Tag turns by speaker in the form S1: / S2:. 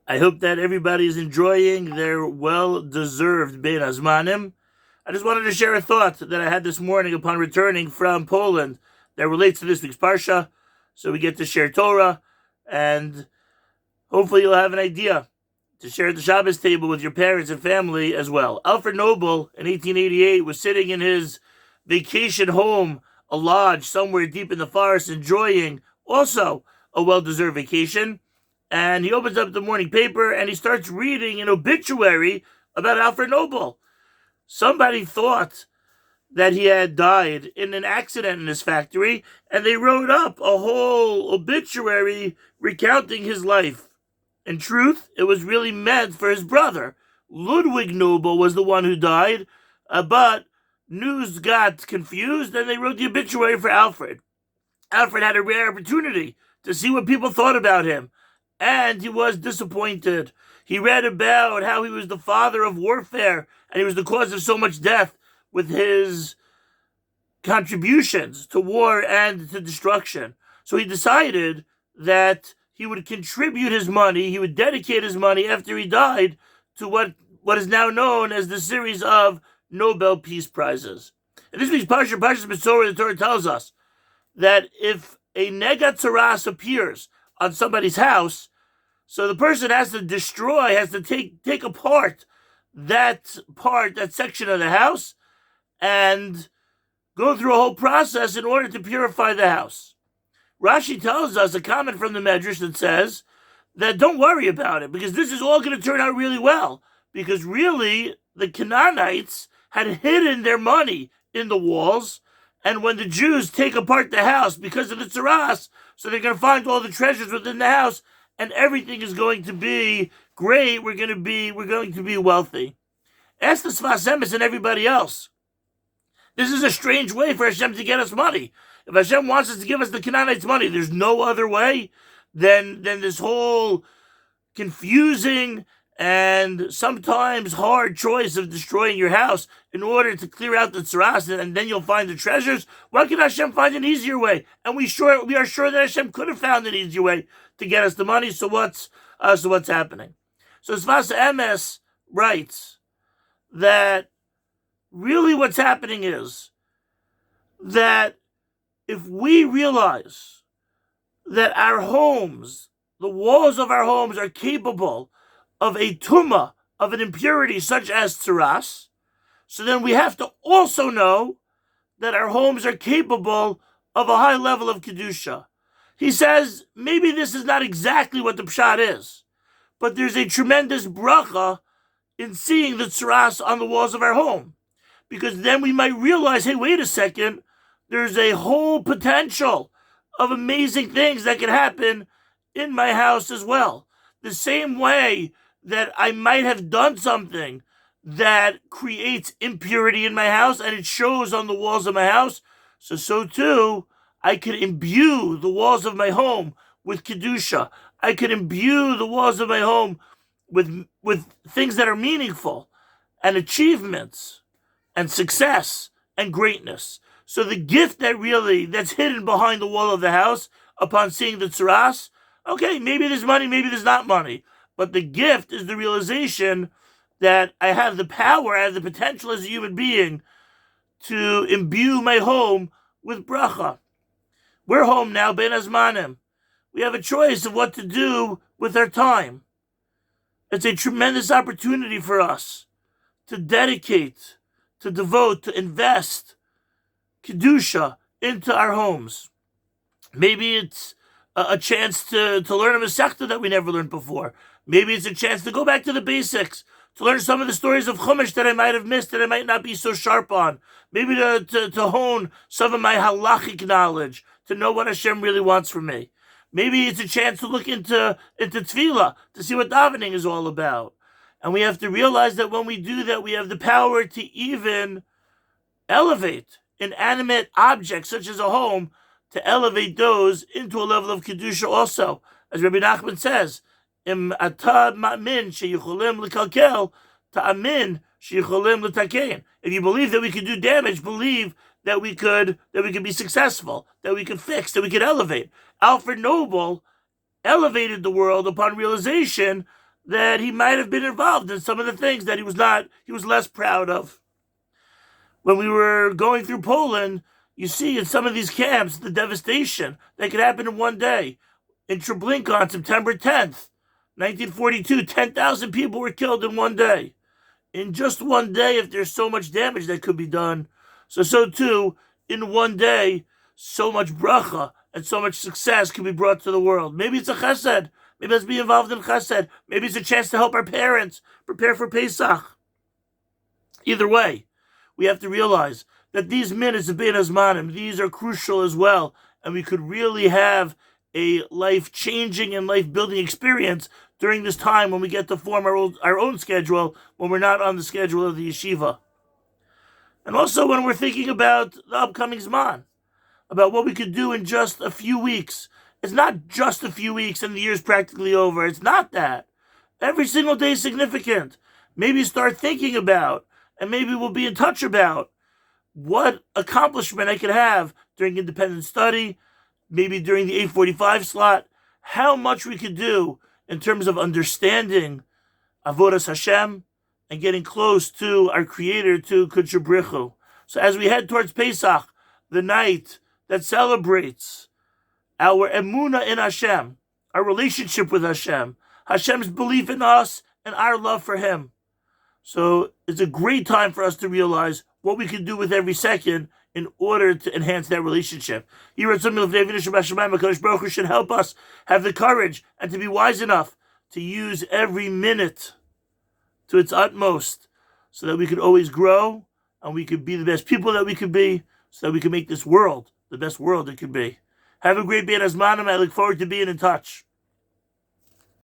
S1: I hope that everybody is enjoying their well-deserved Bein Hazmanim. I just wanted to share a thought that I had this morning upon returning from Poland that relates to this week's Parsha. So we get to share Torah, and hopefully you'll have an idea to share at the Shabbos table with your parents and family as well. Alfred Nobel in 1888 was sitting in his vacation home, a lodge somewhere deep in the forest, enjoying also a well-deserved vacation. And he opens up the morning paper and he starts reading an obituary about Alfred Nobel. Somebody thought that he had died in an accident in his factory, and they wrote up a whole obituary recounting his life. In truth, it was really meant for his brother. Ludwig Nobel was the one who died, but news got confused and they wrote the obituary for Alfred. Alfred had a rare opportunity to see what people thought about him, and he was disappointed. He read about how he was the father of warfare and he was the cause of so much death with his contributions to war and to destruction. So he decided that he would contribute his money, he would dedicate his money after he died to what is now known as the series of Nobel Peace Prizes. In this week's Parsha, Parshas Metzora, the Torah tells us that if a Metzora appears on somebody's house, so the person has to destroy, has to take apart that section of the house, and go through a whole process in order to purify the house. Rashi tells us a comment from the Medrash that says that don't worry about it, because this is all going to turn out really well, because really the Canaanites had hidden their money in the walls, and when the Jews take apart the house because of the tzaras, so they're going to find all the treasures within the house, and everything is going to be great. We're going to be wealthy. Ask the Sfas Emes and everybody else. This is a strange way for Hashem to get us money. If Hashem wants us to give us the Canaanites money, there's no other way than this whole confusing and sometimes hard choice of destroying your house in order to clear out the tzaras, and then you'll find the treasures. Why can Hashem find an easier way? And we are sure that Hashem could have found an easier way to get us the money. So what's happening? So Sfas Emes writes that really what's happening is that if we realize that our homes, the walls of our homes, are capable of a tumah, of an impurity such as tzaras, so then we have to also know that our homes are capable of a high level of kedusha. He says maybe this is not exactly what the pshat is, but there's a tremendous bracha in seeing the tzaras on the walls of our home, because then we might realize, hey, wait a second, there's a whole potential of amazing things that can happen in my house as well. The same way that I might have done something that creates impurity in my house and it shows on the walls of my house, so too, I could imbue the walls of my home with kedusha. I could imbue the walls of my home with things that are meaningful and achievements and success and greatness. So the gift that's hidden behind the wall of the house upon seeing the tzaras, okay, maybe there's money, maybe there's not money, but the gift is the realization that I have the power, I have the potential as a human being to imbue my home with bracha. We're home now, Bein Hazmanim. We have a choice of what to do with our time. It's a tremendous opportunity for us to dedicate, to devote, to invest kedusha into our homes. Maybe it's a chance to learn a masechta that we never learned before. Maybe it's a chance to go back to the basics, to learn some of the stories of Chumash that I might have missed, that I might not be so sharp on. Maybe to hone some of my halachic knowledge, to know what Hashem really wants from me. Maybe it's a chance to look into tefillah, to see what davening is all about. And we have to realize that when we do that, we have the power to even elevate inanimate objects, such as a home, to elevate those into a level of kedusha also. As Rabbi Nachman says, Im atad ma'min sheyicholim l'kalkel, ta'amin sheyicholim l'takein. If you believe that we could do damage, believe that we could be successful, that we could fix, that we could elevate. Alfred Nobel elevated the world upon realization that he might have been involved in some of the things that he was less proud of. When we were going through Poland, you see in some of these camps the devastation that could happen in one day. In Treblinka on September 10th, 1942, 10,000 people were killed in one day. In just one day, if there's so much damage that could be done, so too, in one day, so much bracha and so much success can be brought to the world. Maybe it's a chesed. Maybe let's be involved in chesed. Maybe it's a chance to help our parents prepare for Pesach. Either way, we have to realize that these minutes of Bein Hazmanim, these are crucial as well, and we could really have a life-changing and life-building experience during this time when we get to form our own schedule, when we're not on the schedule of the yeshiva. And also when we're thinking about the upcoming Zman, about what we could do in just a few weeks. It's not just a few weeks and the year's practically over. It's not that. Every single day is significant. Maybe start thinking about, and maybe we'll be in touch about, what accomplishment I could have during independent study, maybe during the 8:45 slot, how much we could do in terms of understanding Avodas Hashem and getting close to our Creator, to Kudsha Brichu. So as we head towards Pesach, the night that celebrates our emunah in Hashem, our relationship with Hashem, Hashem's belief in us, and our love for Him. So it's a great time for us to realize what we can do with every second in order to enhance that relationship. HaKadosh Baruch Hu should help us have the courage and to be wise enough to use every minute to its utmost so that we could always grow and we could be the best people that we could be, so that we can make this world the best world it could be. Have a great Bein Hazmanim. I look forward to being in touch.